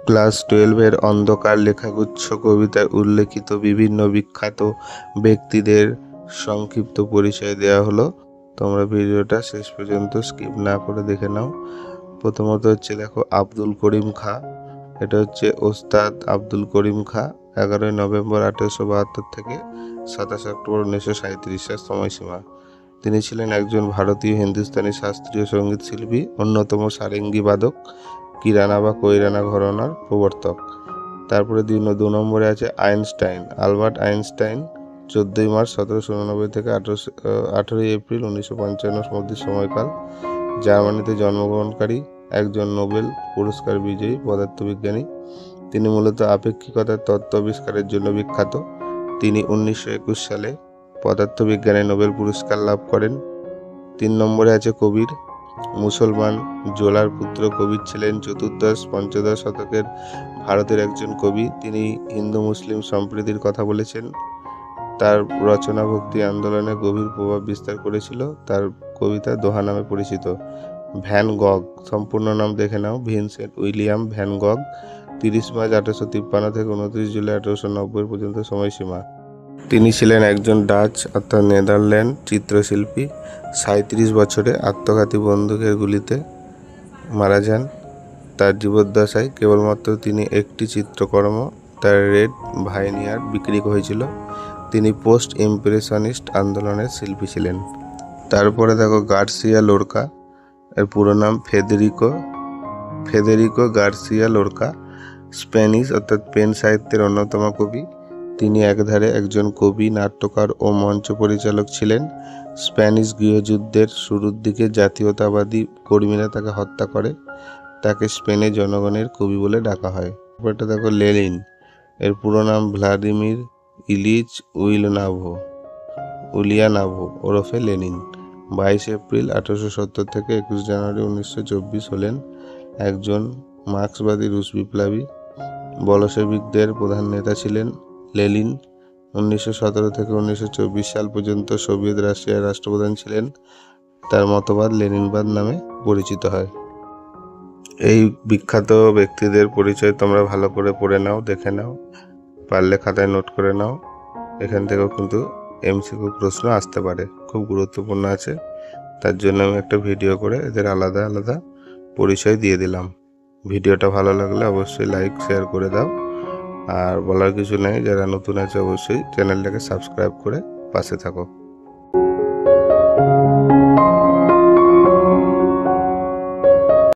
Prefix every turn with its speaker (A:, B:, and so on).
A: Class 12-এর অন্ধকার লেখাগুচ্ছ কবিতায় উল্লেখিত বিভিন্ন বিখ্যাত ব্যক্তিদের সংক্ষিপ্ত পরিচয় দেওয়া হলো। তোমরা ভিডিওটা শেষ পর্যন্ত স্কিপ না করে দেখে নাও। প্রথমত হচ্ছে দেখো আব্দুল করিম খাঁ। এটা হচ্ছে ওস্তাদ আব্দুল করিম খাঁ। 11ই নভেম্বর 1872 থেকে 27 অক্টোবর 1937 সময়সীমা। তিনি ছিলেন একজন ভারতীয় হিন্দুস্তানি শাস্ত্রীয় সঙ্গীত শিল্পী, অন্যতম সারেঙ্গি বাদক, কিরানা বা কৈরানা ঘরানার প্রবর্তক। তারপরে 2 নম্বরে আছে আইনস্টাইন, আলবার্ট আইনস্টাইন। 14ই মার্চ 1789 থেকে 18ই এপ্রিল 1955 মধ্যে সময়কাল। জার্মানিতে জন্মগ্রহণকারী একজন নোবেল পুরস্কার বিজয়ী পদার্থবিজ্ঞানী। তিনি মূলত আপেক্ষিকতার তত্ত্ব আবিষ্কারের জন্য বিখ্যাত। তিনি 1921 সালে পদার্থবিজ্ঞানে নোবেল পুরস্কার লাভ করেন। 3 নম্বরে আছে কবির। মুসলমান জোলার পুত্র কবির ছিলেন চতুর্দশ-পঞ্চদশ শতকের ভারতের একজন কবি। তিনি হিন্দু মুসলিম সম্প্রীতির কথা বলেছেন। তার রচনা ভক্তি আন্দোলনে গভীর প্রভাব বিস্তার করেছিল। তার কবিতা দোহা নামে পরিচিত। ভ্যান গগ, সম্পূর্ণ নাম দেখে নাও, ভিনসেন্ট উইলিয়াম ভ্যান গগ। 30 মার্চ 1853 থেকে 29 জুলাই 1890 পর্যন্ত সময়সীমা। তিনি ছিলেন একজন ডাচ অর্থাৎ নেদারল্যান্ড চিত্রশিল্পী। 37 বছরে আত্মঘাতী বন্দুকের গুলিতে মারা যান। তার জীবদ্দশায় কেবলমাত্র তিনি একটি চিত্রকর্ম, তার রেড ভাইনিয়ার বিক্রি হয়েছিল। তিনি পোস্ট ইমপ্রেশনিস্ট আন্দোলনের শিল্পী ছিলেন। তারপরে দেখো গার্সিয়া লোরকা। এর পুরো নাম ফেদেরিকো গার্সিয়া লোরকা। স্প্যানিশ অর্থাৎ পেন সাহিত্যের অন্যতম কবি। তিনি একধারে একজন কবি, নাট্যকার ও মঞ্চ পরিচালক ছিলেন। স্প্যানিশ গৃহযুদ্ধের শুরুর দিকে জাতীয়তাবাদী কর্মীরা তাকে হত্যা করে। তাকে স্পেনের জনগণের কবি বলে ডাকা হয়। তারপরটা দেখো লেনিন। এর পুরো নাম ভ্লাদিমির ইলিচ উলিয়ানাভো ওরফে লেনিন। 22 এপ্রিল 1870 থেকে 21 জানুয়ারি 1924 হলেন একজন মার্ক্সবাদী রুশ বিপ্লবী। বলশেভিকদের প্রধান নেতা ছিলেন লেনিন। 1917 থেকে 1924 সাল পর্যন্ত সোভিয়েত রাশিয়ার রাষ্ট্রপ্রধান ছিলেন। তার মতবাদ লেনিনবাদ নামে পরিচিত হয়। এই বিখ্যাত ব্যক্তিদের পরিচয় তোমরা ভালো করে পড়ে নাও, দেখে নাও, পারলে খাতায় নোট করে নাও। এখান থেকেও কিন্তু এমসিকিউ প্রশ্ন আসতে পারে, খুব গুরুত্বপূর্ণ আছে। তার জন্য আমি একটা ভিডিও করে এদের আলাদা আলাদা পরিচয় দিয়ে দিলাম। ভিডিওটা ভালো লাগলে অবশ্যই লাইক শেয়ার করে দাও। আর বলার কিছু নেই, যারা নতুন আছে অবশ্যই চ্যানেলটাকে সাবস্ক্রাইব করে পাশে থাকো।